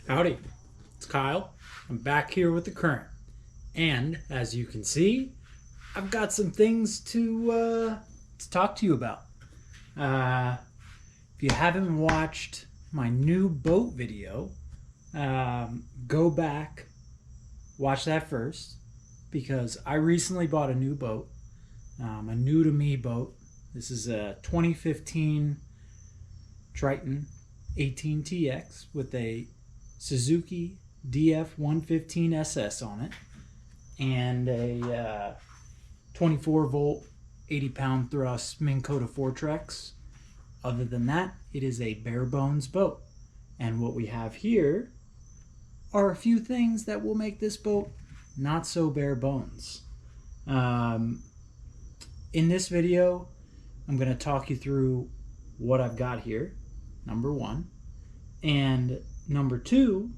Howdy, it's Kyle. I'm back here with the current. And as you can see, I've got some things to talk to you about. If you haven't watched my new boat video, go back, watch that first, because I recently bought a new boat, a new to me boat. This is a 2015 Triton 18TX with a Suzuki DF115SS on it and a 24 volt 80-pound thrust Minn Kota Fortrex. Other than that, it is a bare bones boat. And what we have here are a few things that will make this boat not so bare bones. In this video, I'm going to talk you through what I've got here, number one. And number two,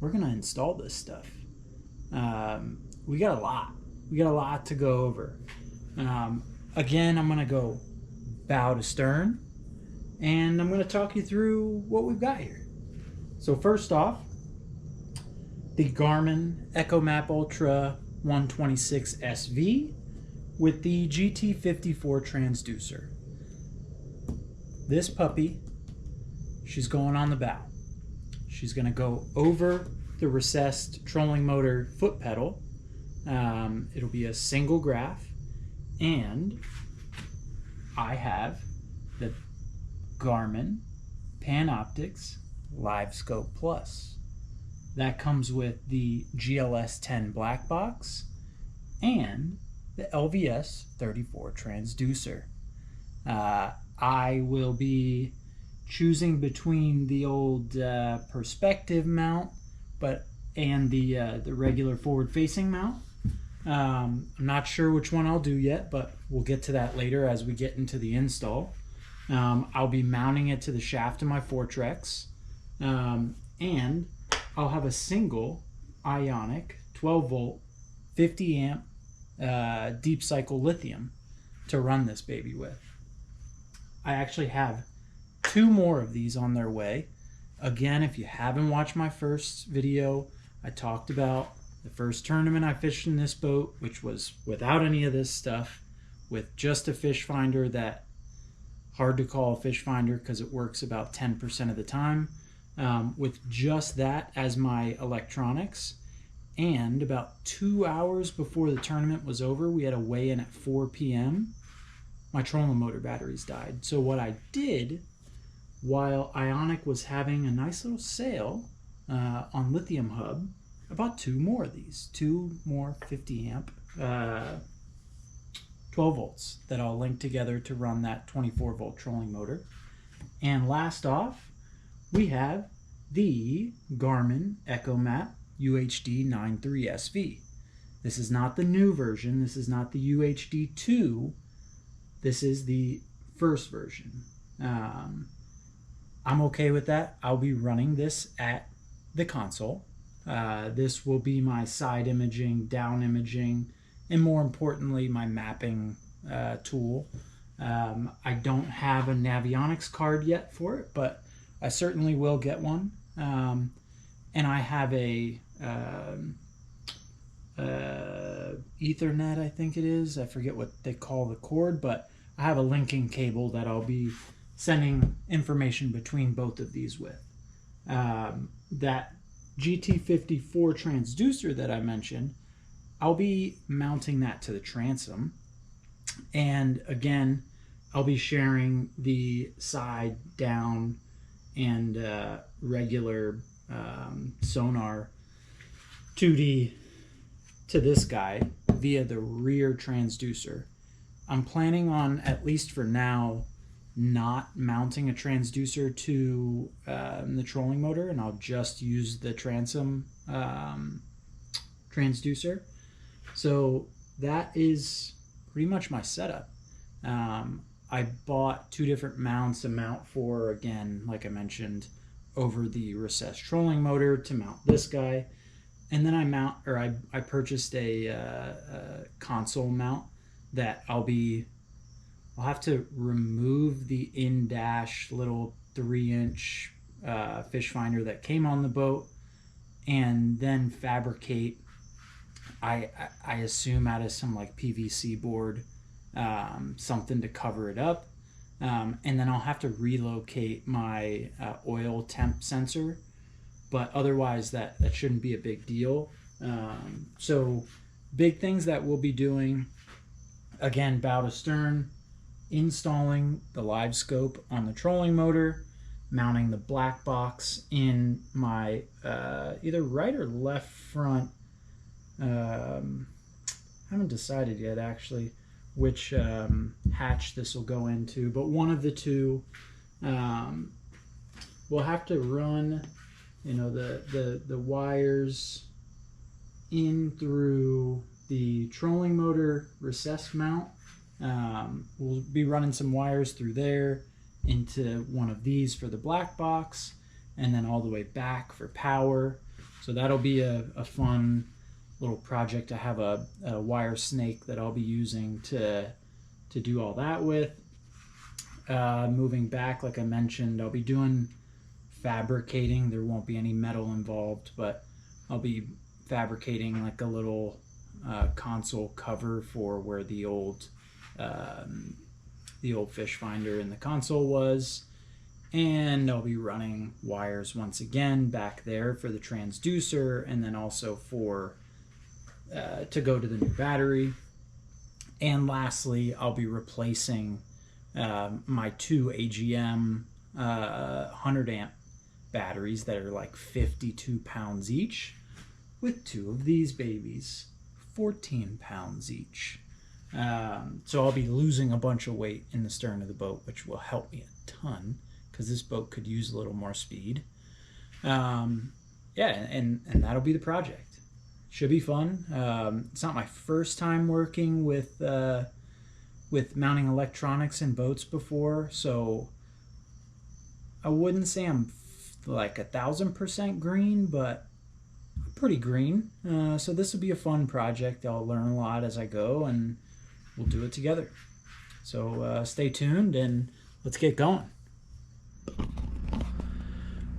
we're going to install this stuff. We got a lot. We got a lot to go over. Again, I'm going to go bow to stern, and I'm going to talk you through what we've got here. So first off, the Garmin Echomap Ultra 126 SV with the GT54 transducer. This puppy, she's going on the bow. She's going to go over the recessed trolling motor foot pedal. It'll be a single graph, and I have the Garmin Panoptix Livescope Plus. That comes with the GLS 10 black box and the LVS 34 transducer. I will be choosing between the old perspective mount and the regular forward-facing mount. I'm not sure which one I'll do yet, but we'll get to that later as we get into the install. I'll be mounting it to the shaft of my Fortrex, and I'll have a single Ionic 12 volt 50 amp deep cycle lithium to run this baby with. I actually have two more of these on their way. Again, if you haven't watched my first video, I talked about the first tournament I fished in this boat, which was without any of this stuff, with just a fish finder that, hard to call a fish finder because it works about 10% of the time, with just that as my electronics. And about 2 hours before the tournament was over, we had a weigh-in at 4 p.m. My trolling motor batteries died. So what I did, while Ionic was having a nice little sale on Lithium Hub, I bought two more of these, two more 50 amp 12 volts that I'll link together to run that 24 volt trolling motor. And last off, we have the Garmin Echomap UHD 93 SV. This is not the new version. This is not the UHD 2. This is the first version. I'm okay with that. I'll be running this at the console. This will be my side imaging, down imaging, and more importantly, my mapping tool. I don't have a Navionics card yet for it, but I certainly will get one. And I have a Ethernet, I think it is. I forget what they call the cord, but I have a linking cable that I'll be sending information between both of these with. That GT54 transducer that I mentioned, I'll be mounting that to the transom. And again, I'll be sharing the side, down, and regular sonar 2D to this guy via the rear transducer. I'm planning on, at least for now, not mounting a transducer to the trolling motor, and I'll just use the transom transducer. So that is pretty much my setup. I bought two different mounts, a mount for, again, like I mentioned, over the recessed trolling motor to mount this guy, and then I purchased a console mount that I'll have to remove the in-dash little 3-inch fish finder that came on the boat, and then fabricate, I assume, out of some like PVC board, something to cover it up. And then I'll have to relocate my oil temp sensor, but otherwise that shouldn't be a big deal. So big things that we'll be doing, again, bow to stern, installing the Livescope on the trolling motor, mounting the black box in my either right or left front. I haven't decided yet actually which hatch this will go into, but one of the two. We'll have to run, you know, the wires in through the trolling motor recessed mount. We'll be running some wires through there into one of these for the black box, and then all the way back for power. So that'll be a fun little project to have a wire snake that I'll be using to do all that with. Moving back, like I mentioned, I'll be doing fabricating. There won't be any metal involved, but I'll be fabricating like a little console cover for where the old fish finder in the console was, and I'll be running wires once again back there for the transducer, and then also for to go to the new battery. And lastly, I'll be replacing my two AGM 100 amp batteries that are like 52 pounds each, with two of these babies, 14 pounds each. So I'll be losing a bunch of weight in the stern of the boat, which will help me a ton because this boat could use a little more speed. Yeah, and that'll be the project. Should be fun. It's not my first time working with mounting electronics in boats before, so I wouldn't say I'm like 1000% green, but pretty green. So this will be a fun project. I'll learn a lot as I go, and we'll do it together. So stay tuned and let's get going.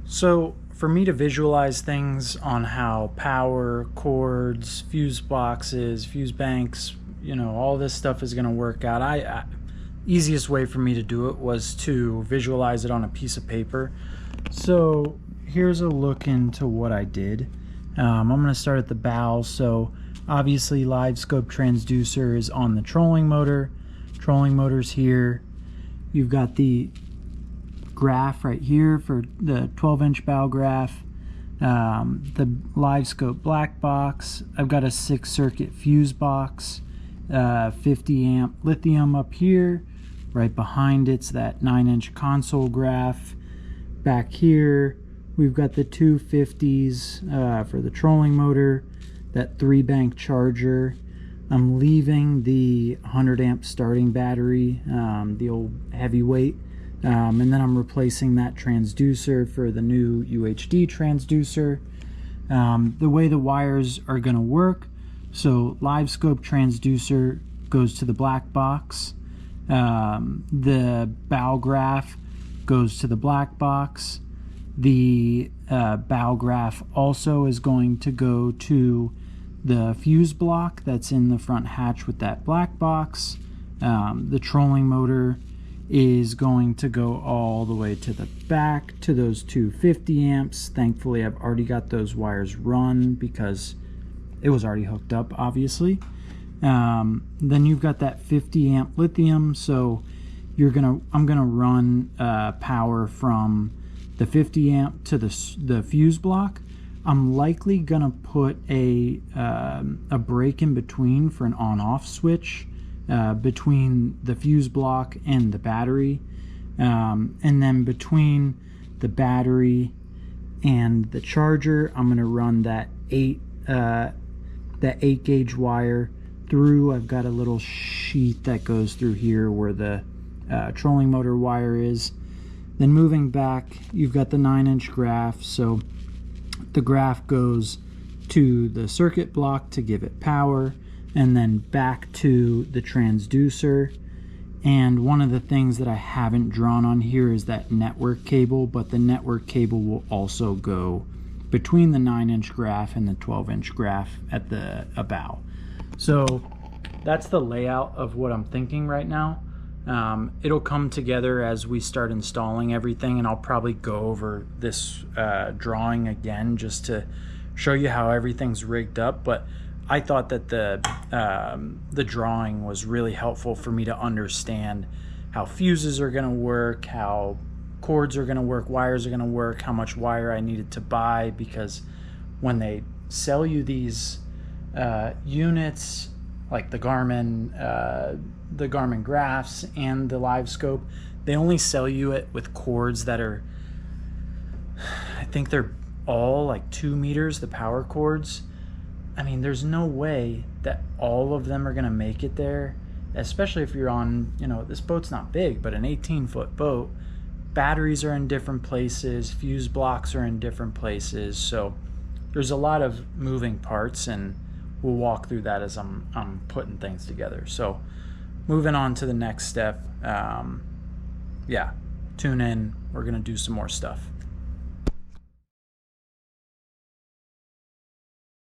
So for me to visualize things on how power, cords, fuse boxes, fuse banks, you know, all this stuff is going to work out, easiest way for me to do it was to visualize it on a piece of paper. So here's a look into what I did. I'm going to start at the bow. So obviously Livescope transducer is on the trolling motor. Trolling motor's here. You've got the graph right here for the 12-inch bow graph. The Livescope black box. I've got a 6-circuit fuse box. 50 amp lithium up here. Right behind it's that 9-inch console graph. Back here we've got the 250s for the trolling motor, that 3-bank charger. I'm leaving the 100 amp starting battery, the old heavyweight, and then I'm replacing that transducer for the new UHD transducer. The way the wires are going to work, so Livescope transducer goes to the black box, the bow graph goes to the black box. The bow graph also is going to go to the fuse block that's in the front hatch with that black box. The trolling motor is going to go all the way to the back to those 250 amps. Thankfully, I've already got those wires run because it was already hooked up, obviously. Then you've got that 50 amp lithium, so I'm gonna run power from the 50 amp to the fuse block. I'm likely gonna put a break in between for an on-off switch between the fuse block and the battery, and then between the battery and the charger, I'm gonna run that 8 gauge wire through. I've got a little sheath that goes through here where the trolling motor wire is. Then moving back, you've got the 9-inch graph, so the graph goes to the circuit block to give it power, and then back to the transducer. And one of the things that I haven't drawn on here is that network cable, but the network cable will also go between the 9-inch graph and the 12-inch graph at the bow. So that's the layout of what I'm thinking right now. It'll come together as we start installing everything, and I'll probably go over this drawing again just to show you how everything's rigged up. But I thought that the drawing was really helpful for me to understand how fuses are going to work, how cords are going to work, wires are going to work, how much wire I needed to buy, because when they sell you these units, like the Garmin graphs and the Livescope, they only sell you it with cords that are, I think they're all like 2 meters, the power cords. I mean, there's no way that all of them are going to make it there, especially if you're on, you know, this boat's not big, but an 18-foot boat. Batteries are in different places, fuse blocks are in different places, so there's a lot of moving parts, and we'll walk through that as I'm putting things together. So moving on to the next step, yeah, tune in, we're going to do some more stuff.